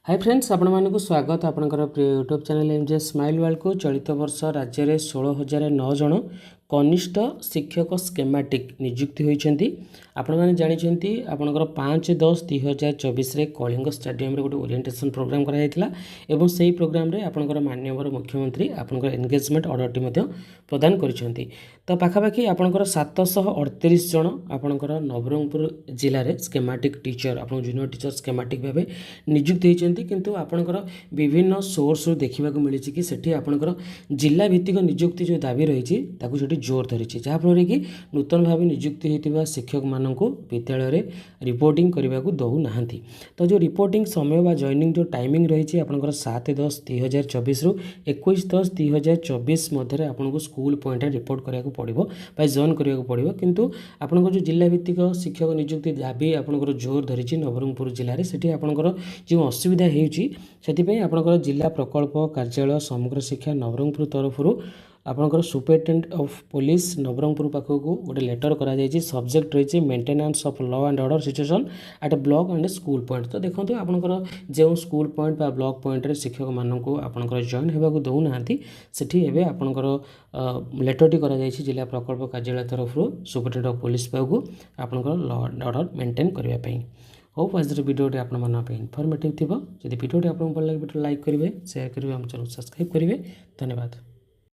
Hi friends आपण मानक स्वागत आपणकर प्रिय YouTube channel MJ smile world को चलित वर्ष राज्य में 16,009 जन कनिष्ठ शिक्षक स्केमाटिक नियुक्ति होती आपण मैंने जानते आपंकर 5/10/2024 कलिंग स्टेडियम गोटे ओरिएंटेशन प्रोग्राम कराइला एवं से प्रोग्राम रे आपंकर माननीय मुख्यमंत्री आपंकर एंगेजमेंट ऑर्डर प्रदान करिसेंती। तो पाखापाखि आपंकर 738 जन आपंकर नवरंगपुर जिले में स्केमाटिक टीचर आप जूनियर टीचर स्केमाटिक भाव नियुक्ति होती किंतु आपंकर विभिन्न सोर्स देखा मिली कि सेठी आपंकर जिला भित्तिक नियुक्ति जो दाबी रही जोर धरी जहाँफल कि नूतन भाव नियुक्ति होता शिक्षक मानक विद्यालय में रिपोर्टिंग करने को दौना। तो जो रिपोर्टिंग समय व जॉइनिंग जो टाइमिंग रही आपंकर 7/10/2024 रु 21/10/2024 मध्य आपको स्कूल पॉइंट रिपोर्ट कराया पड़ो जॉइन कराया पड़ो किंतु आपंकर जो जिला भित्तिक शिक्षक नियुक्ति दाबी आपंकर जोर धरी नवरंगपुर जिले में से आपंकर जो असुविधा होती जिला प्रकल्प कार्यालय समग्र शिक्षा नवरंगपुर तरफ आपंकर सुपरिटेडेंट ऑफ पुलिस नवरंगपुर पाखक गोटे लेटर करा सब्जेक्ट रही maintenance of law and order situation at block and school point. तो देखो आपंकर जो स्कूल पॉइंट बा ब्लॉक पॉइंट रे शिक्षक मानक आपंकर जॉइन होगा दौना से आपंकर लेटरटी करा जिला प्रकल्प कार्यालय तरफ सुपरिटेडेंट ऑफ पुलिस पाखक आपंकर लॉ एंड ऑर्डर मेंटेन करने। होप आज भिडियोटी आप इनफॉर्मेटिव थी। जब भिडियोटी आपको भल लगे भिडियो लाइक करेंगे, शेयर करेंगे, हम चैनल सब्सक्राइब करेंगे। धन्यवाद।